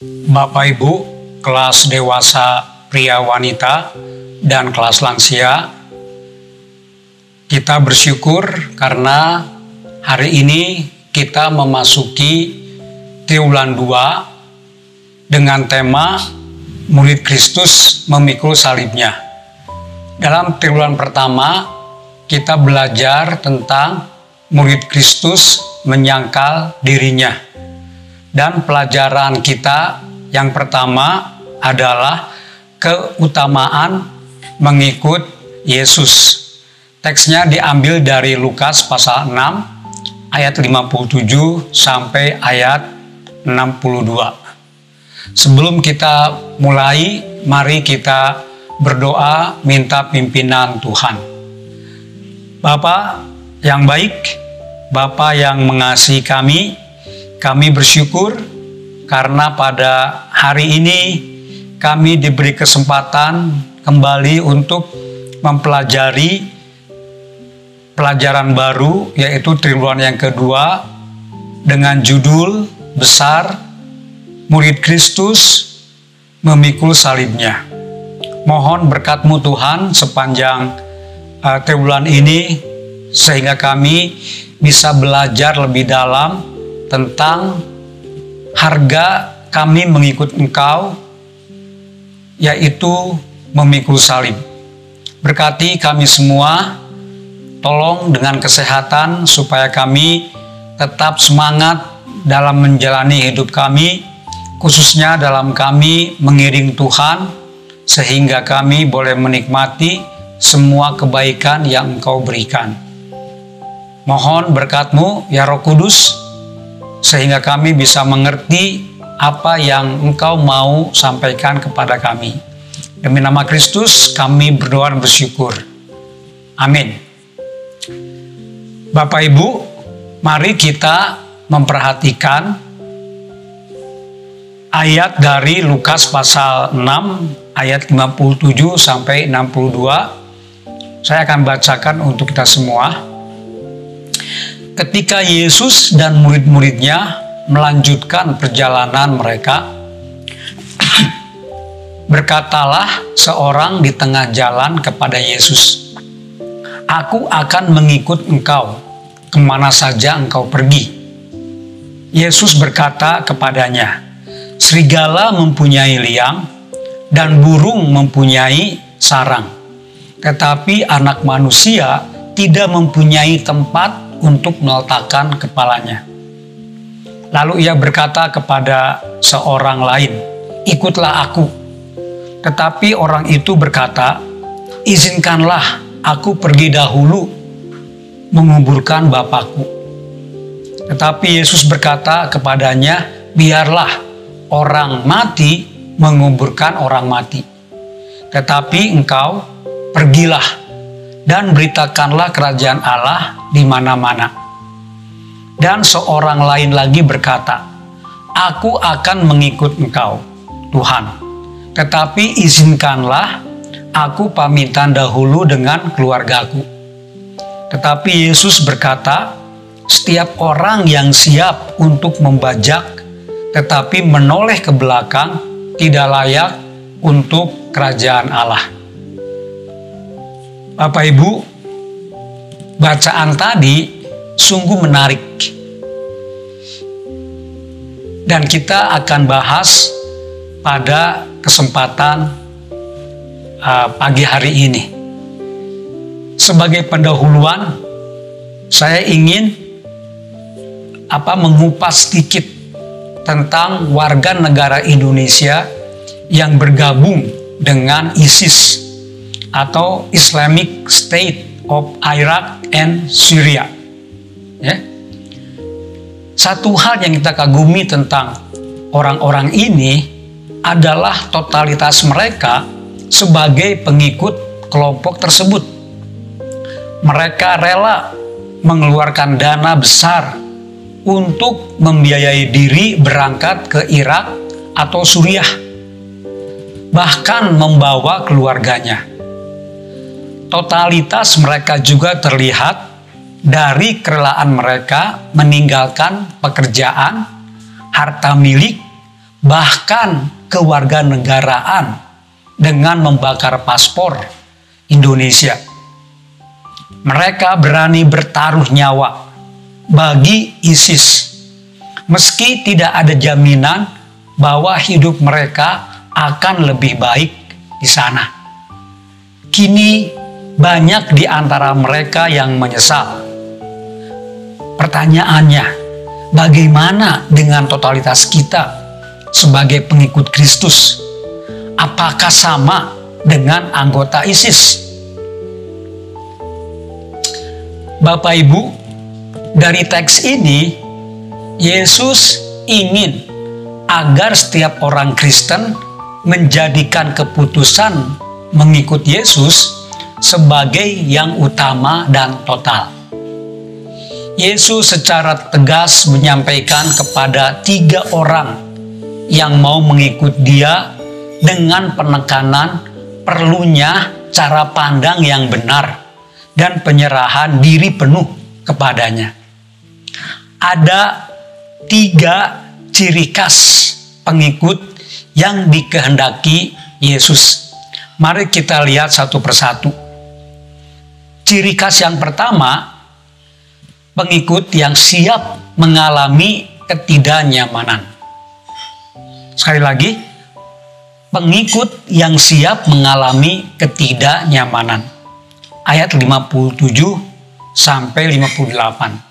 Bapak Ibu, kelas dewasa pria wanita dan kelas lansia, kita bersyukur karena hari ini kita memasuki triwulan 2 dengan tema Murid Kristus memikul salibnya. Dalam triwulan pertama, kita belajar tentang murid Kristus menyangkal dirinya. Dan pelajaran kita yang pertama adalah keutamaan mengikut Yesus. Teksnya diambil dari Lukas pasal 6 ayat 57 sampai ayat 62. Sebelum kita mulai, mari kita berdoa minta pimpinan Tuhan. Bapa yang baik, Bapa yang mengasihi kami bersyukur karena pada hari ini kami diberi kesempatan kembali untuk mempelajari pelajaran baru, yaitu triwulan yang kedua dengan judul besar Murid Kristus memikul salibnya. Mohon berkat-Mu Tuhan sepanjang triwulan ini sehingga kami bisa belajar lebih dalam tentang harga kami mengikut Engkau, yaitu memikul salib. Berkati kami semua, tolong dengan kesehatan supaya kami tetap semangat dalam menjalani hidup kami, khususnya dalam kami mengiring Tuhan, sehingga kami boleh menikmati semua kebaikan yang Engkau berikan. Mohon berkat-Mu, ya Roh Kudus, sehingga kami bisa mengerti apa yang Engkau mau sampaikan kepada kami. Demi nama Kristus kami berdoa dan bersyukur. Amin. Bapak Ibu, mari kita memperhatikan ayat dari Lukas pasal 6 ayat 57 sampai 62. Saya akan bacakan untuk kita semua. Ketika Yesus dan murid-muridnya melanjutkan perjalanan mereka, berkatalah seorang di tengah jalan kepada Yesus, "Aku akan mengikut Engkau kemana saja Engkau pergi." Yesus berkata kepadanya, "Serigala mempunyai liang dan burung mempunyai sarang, tetapi Anak Manusia tidak mempunyai tempat untuk meletakkan kepalanya." Lalu ia berkata kepada seorang lain, "Ikutlah aku." Tetapi orang itu berkata, "Izinkanlah aku pergi dahulu menguburkan Bapakku." Tetapi Yesus berkata kepadanya, "Biarlah orang mati menguburkan orang mati. Tetapi engkau pergilah dan beritakanlah kerajaan Allah di mana-mana." Dan seorang lain lagi berkata, "Aku akan mengikut Engkau, Tuhan, tetapi izinkanlah aku pamitan dahulu dengan keluargaku." Tetapi Yesus berkata, "Setiap orang yang siap untuk membajak tetapi menoleh ke belakang tidak layak untuk kerajaan Allah." Bapak Ibu, bacaan tadi sungguh menarik. Dan kita akan bahas pada kesempatan pagi hari ini. Sebagai pendahuluan, saya ingin mengupas sedikit tentang warga negara Indonesia yang bergabung dengan ISIS atau Islamic State of Iraq and Syria. Ya. Satu hal yang kita kagumi tentang orang-orang ini adalah totalitas mereka sebagai pengikut kelompok tersebut. Mereka rela mengeluarkan dana besar untuk membiayai diri berangkat ke Irak atau Suriah, bahkan membawa keluarganya. Totalitas mereka juga terlihat dari kerelaan mereka meninggalkan pekerjaan, harta milik, bahkan kewarganegaraan dengan membakar paspor Indonesia. Mereka berani bertaruh nyawa bagi ISIS, meski tidak ada jaminan bahwa hidup mereka akan lebih baik di sana. Kini banyak di antara mereka yang menyesal. Pertanyaannya, bagaimana dengan totalitas kita sebagai pengikut Kristus? Apakah sama dengan anggota ISIS? Bapak Ibu, dari teks ini, Yesus ingin agar setiap orang Kristen menjadikan keputusan mengikut Yesus sebagai yang utama dan total. Yesus secara tegas menyampaikan kepada 3 orang yang mau mengikut Dia dengan penekanan perlunya cara pandang yang benar dan penyerahan diri penuh kepadanya. Ada 3 ciri khas pengikut yang dikehendaki Yesus. Mari kita lihat satu persatu. Ciri khas yang pertama, pengikut yang siap mengalami ketidaknyamanan. Sekali lagi, pengikut yang siap mengalami ketidaknyamanan. Ayat 57 sampai 58.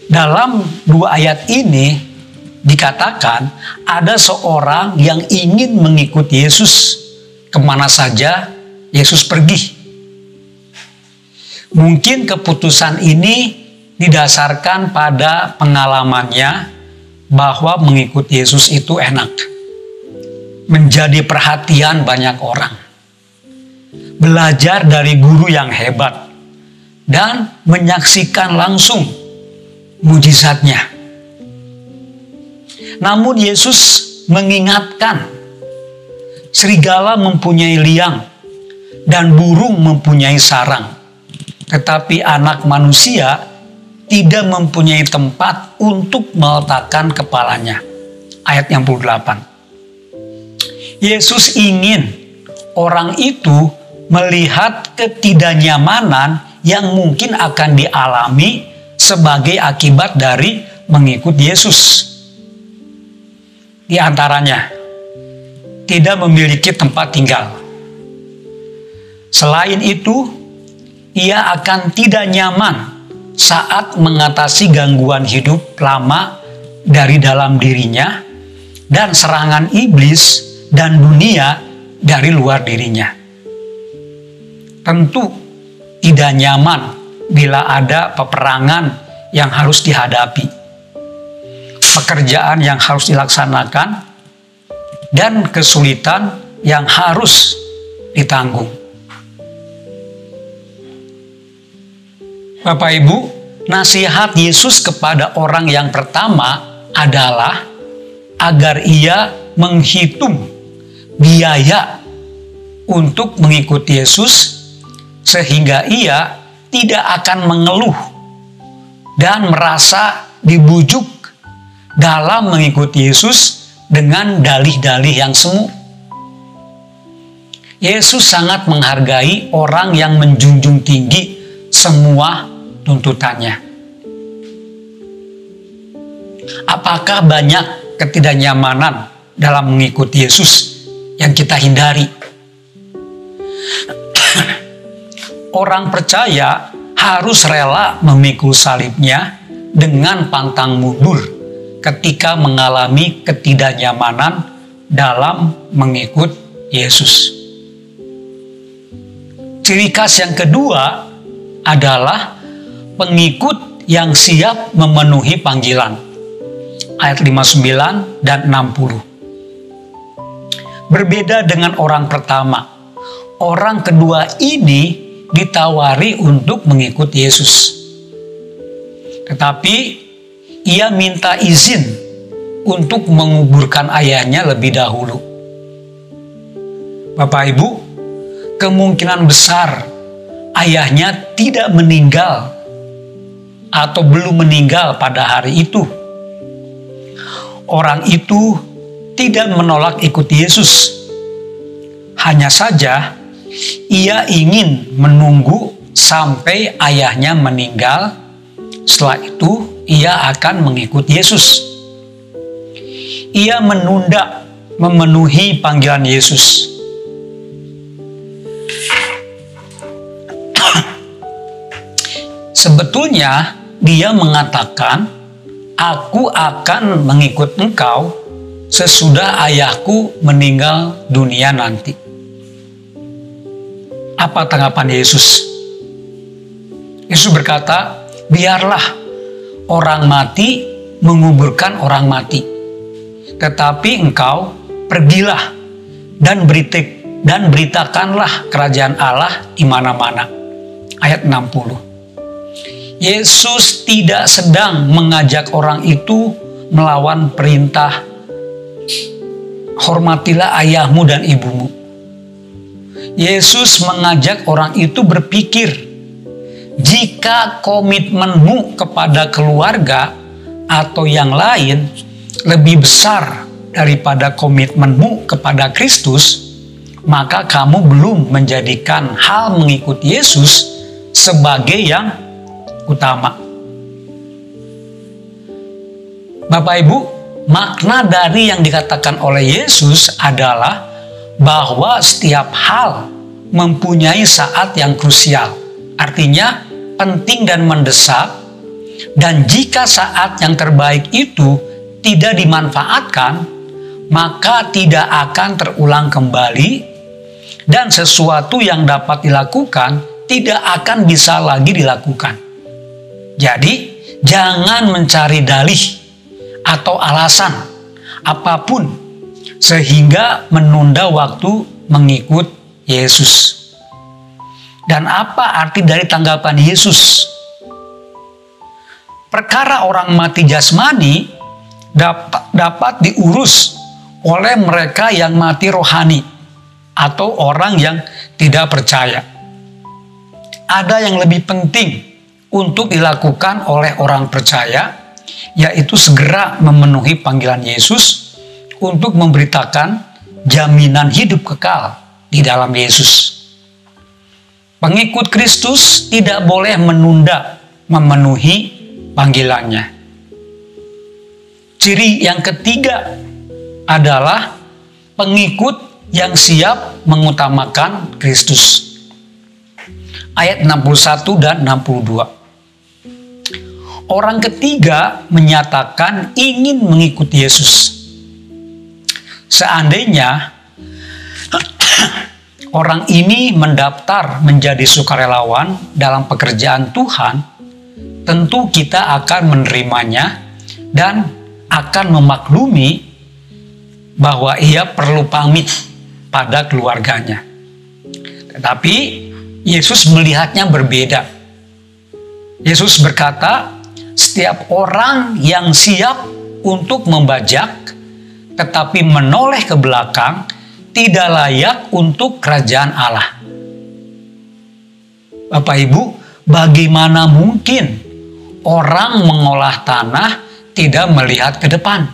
Dalam 2 ayat ini dikatakan ada seorang yang ingin mengikuti Yesus kemana saja Yesus pergi. Mungkin keputusan ini didasarkan pada pengalamannya bahwa mengikuti Yesus itu enak, menjadi perhatian banyak orang, belajar dari guru yang hebat, dan menyaksikan langsung mujizatnya. Namun Yesus mengingatkan, serigala mempunyai liang dan burung mempunyai sarang, tetapi anak manusia tidak mempunyai tempat untuk meletakkan kepalanya. Ayat 68. Yesus ingin orang itu melihat ketidaknyamanan yang mungkin akan dialami sebagai akibat dari mengikut Yesus. Di antaranya, tidak memiliki tempat tinggal. Selain itu, ia akan tidak nyaman saat mengatasi gangguan hidup lama dari dalam dirinya dan serangan iblis dan dunia dari luar dirinya. Tentu tidak nyaman bila ada peperangan yang harus dihadapi, pekerjaan yang harus dilaksanakan, dan kesulitan yang harus ditanggung. Bapak Ibu, nasihat Yesus kepada orang yang pertama adalah agar ia menghitung biaya untuk mengikuti Yesus, sehingga ia tidak akan mengeluh dan merasa dibujuk dalam mengikuti Yesus dengan dalih-dalih yang semu. Yesus sangat menghargai orang yang menjunjung tinggi semua tuntutannya. Apakah banyak ketidaknyamanan dalam mengikuti Yesus yang kita hindari? Orang percaya harus rela memikul salibnya dengan pantang mundur ketika mengalami ketidaknyamanan dalam mengikut Yesus. Ciri khas yang kedua adalah pengikut yang siap memenuhi panggilan. Ayat 59 dan 60. Berbeda dengan orang pertama, orang kedua ini ditawari untuk mengikuti Yesus. Tetapi ia minta izin untuk menguburkan ayahnya lebih dahulu. Bapak Ibu, kemungkinan besar ayahnya tidak meninggal atau belum meninggal pada hari itu. Orang itu tidak menolak ikut Yesus. Hanya saja ia ingin menunggu sampai ayahnya meninggal. Setelah itu ia akan mengikut Yesus. Ia menunda memenuhi panggilan Yesus. Sebetulnya dia mengatakan, "Aku akan mengikut engkau sesudah ayahku meninggal dunia nanti." Apa tanggapan Yesus? Yesus berkata, "Biarlah orang mati menguburkan orang mati, tetapi engkau pergilah dan beritakanlah kerajaan Allah di mana-mana." Ayat 60. Yesus tidak sedang mengajak orang itu melawan perintah "Hormatilah ayahmu dan ibumu." Yesus mengajak orang itu berpikir, jika komitmenmu kepada keluarga atau yang lain lebih besar daripada komitmenmu kepada Kristus, maka kamu belum menjadikan hal mengikuti Yesus sebagai yang utama. Bapak Ibu, makna dari yang dikatakan oleh Yesus adalah bahwa setiap hal mempunyai saat yang krusial, artinya penting dan mendesak, dan jika saat yang terbaik itu tidak dimanfaatkan, maka tidak akan terulang kembali, dan sesuatu yang dapat dilakukan tidak akan bisa lagi dilakukan. Jadi, jangan mencari dalih atau alasan apapun sehingga menunda waktu mengikut Yesus. Dan apa arti dari tanggapan Yesus? Perkara orang mati jasmani dapat diurus oleh mereka yang mati rohani atau orang yang tidak percaya. Ada yang lebih penting untuk dilakukan oleh orang percaya, yaitu segera memenuhi panggilan Yesus untuk memberitakan jaminan hidup kekal di dalam Yesus. Pengikut Kristus tidak boleh menunda memenuhi panggilannya. Ciri yang ketiga adalah pengikut yang siap mengutamakan Kristus. Ayat 61 dan 62. Orang ketiga menyatakan ingin mengikuti Yesus. Seandainya orang ini mendaftar menjadi sukarelawan dalam pekerjaan Tuhan, tentu kita akan menerimanya dan akan memaklumi bahwa ia perlu pamit pada keluarganya. Tetapi Yesus melihatnya berbeda. Yesus berkata, setiap orang yang siap untuk membajak tetapi menoleh ke belakang tidak layak untuk kerajaan Allah. Bapak Ibu, bagaimana mungkin orang mengolah tanah tidak melihat ke depan?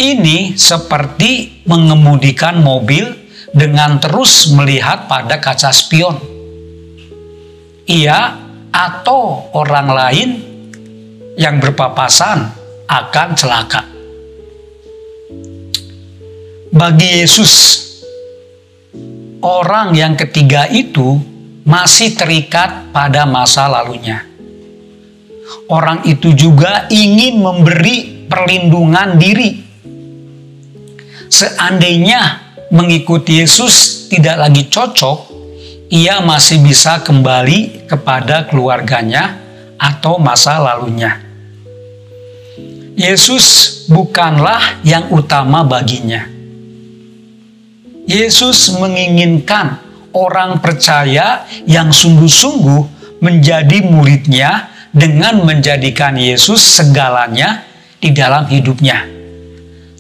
Ini seperti mengemudikan mobil dengan terus melihat pada kaca spion. Ia atau orang lain yang berpapasan akan celaka. Bagi Yesus, orang yang ketiga itu masih terikat pada masa lalunya. Orang itu juga ingin memberi perlindungan diri. Seandainya mengikuti Yesus tidak lagi cocok, ia masih bisa kembali kepada keluarganya atau masa lalunya. Yesus bukanlah yang utama baginya. Yesus menginginkan orang percaya yang sungguh-sungguh menjadi muridnya dengan menjadikan Yesus segalanya di dalam hidupnya,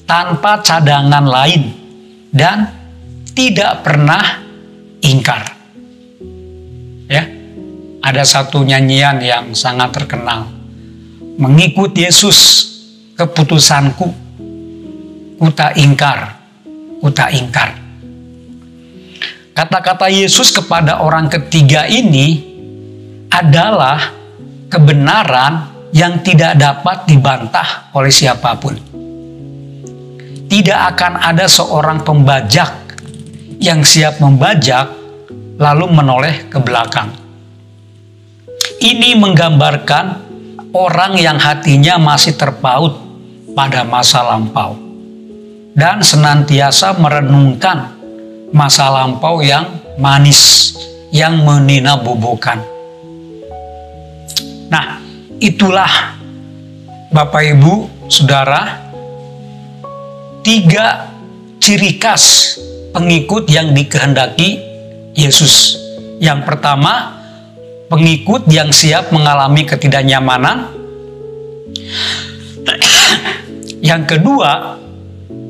tanpa cadangan lain dan tidak pernah ingkar. Ya, ada satu nyanyian yang sangat terkenal. Mengikut Yesus keputusanku, kuta ingkar. Kata-kata Yesus kepada orang ketiga ini adalah kebenaran yang tidak dapat dibantah oleh siapapun. Tidak akan ada seorang pembajak yang siap membajak lalu menoleh ke belakang. Ini menggambarkan orang yang hatinya masih terpaut pada masa lampau dan senantiasa merenungkan masa lampau yang manis, yang meninabobokan. Nah, itulah Bapak Ibu, Saudara, 3 ciri khas pengikut yang dikehendaki Yesus. Yang pertama, pengikut yang siap mengalami ketidaknyamanan. Yang kedua,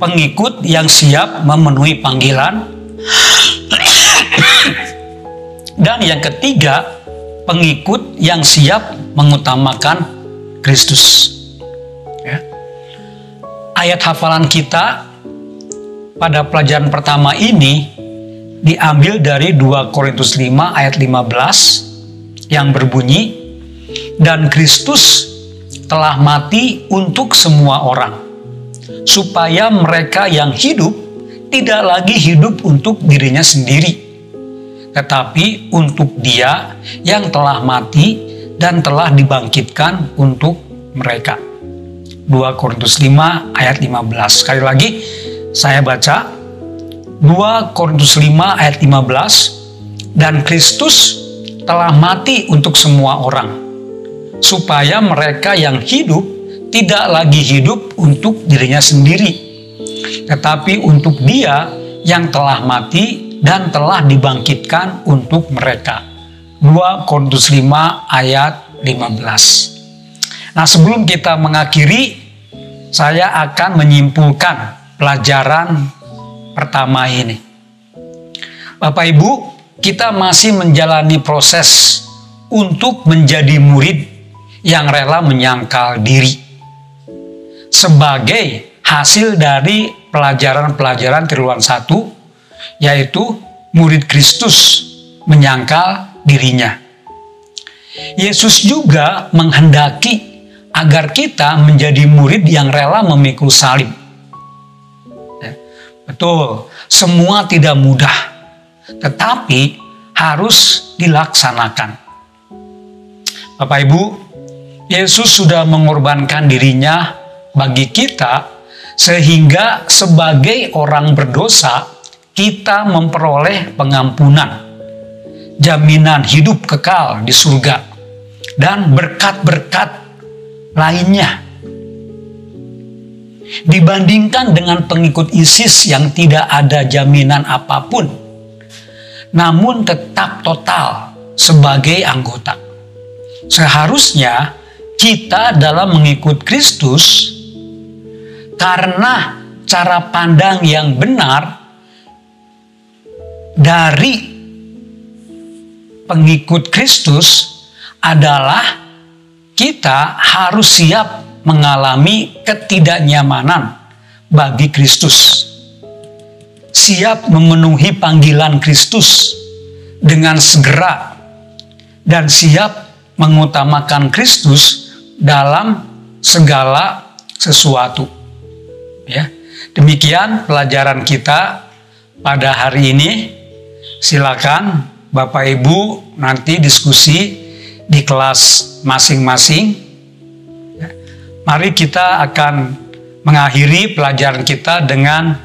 pengikut yang siap memenuhi panggilan. Dan yang ketiga, pengikut yang siap mengutamakan Kristus. Ya. Ayat hafalan kita pada pelajaran pertama ini diambil dari 2 Korintus 5 ayat 15 yang berbunyi, dan Kristus telah mati untuk semua orang, supaya mereka yang hidup tidak lagi hidup untuk dirinya sendiri, tetapi untuk Dia yang telah mati dan telah dibangkitkan untuk mereka. 2 Korintus 5 ayat 15. Sekali lagi saya baca 2 Korintus 5 ayat 15, dan Kristus telah mati untuk semua orang, supaya mereka yang hidup tidak lagi hidup untuk dirinya sendiri, tetapi untuk Dia yang telah mati dan telah dibangkitkan untuk mereka. 2 Korintus 5 ayat 15. Nah, sebelum kita mengakhiri, saya akan menyimpulkan pelajaran pertama ini. Bapak Ibu, kita masih menjalani proses untuk menjadi murid yang rela menyangkal diri sebagai hasil dari pelajaran-pelajaran Triwulan 1, yaitu murid Kristus menyangkal dirinya. Yesus juga menghendaki agar kita menjadi murid yang rela memikul salib. Betul, semua tidak mudah, tetapi harus dilaksanakan. Bapak Ibu, Yesus sudah mengorbankan dirinya bagi kita, sehingga sebagai orang berdosa kita memperoleh pengampunan, jaminan hidup kekal di surga, dan berkat-berkat lainnya. Dibandingkan dengan pengikut ISIS yang tidak ada jaminan apapun, namun tetap total sebagai anggota. Seharusnya kita dalam mengikut Kristus, karena cara pandang yang benar dari pengikut Kristus adalah kita harus siap mengalami ketidaknyamanan bagi Kristus, siap memenuhi panggilan Kristus dengan segera, dan siap mengutamakan Kristus dalam segala sesuatu. Ya, demikian pelajaran kita pada hari ini. Silakan Bapak Ibu nanti diskusi di kelas masing-masing. Ya, mari kita akan mengakhiri pelajaran kita dengan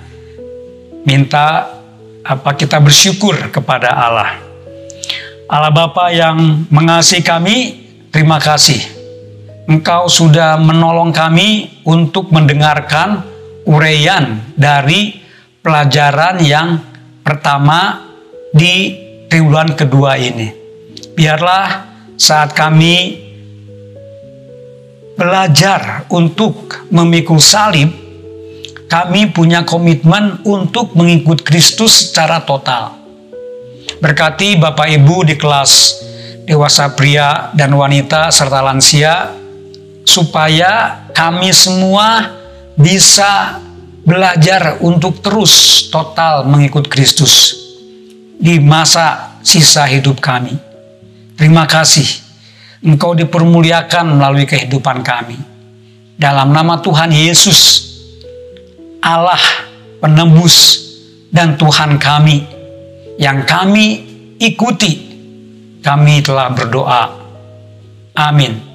kita bersyukur kepada Allah. Allah Bapa yang mengasihi kami, terima kasih. Engkau sudah menolong kami untuk mendengarkan uraian dari pelajaran yang pertama di triwulan kedua ini. Biarlah saat kami belajar untuk memikul salib, kami punya komitmen untuk mengikut Kristus secara total. Berkati Bapak Ibu di kelas dewasa pria dan wanita serta lansia, supaya kami semua bisa belajar untuk terus total mengikut Kristus di masa sisa hidup kami. Terima kasih, Engkau dipermuliakan melalui kehidupan kami. Dalam nama Tuhan Yesus, Allah penebus dan Tuhan kami yang kami ikuti, kami telah berdoa. Amin.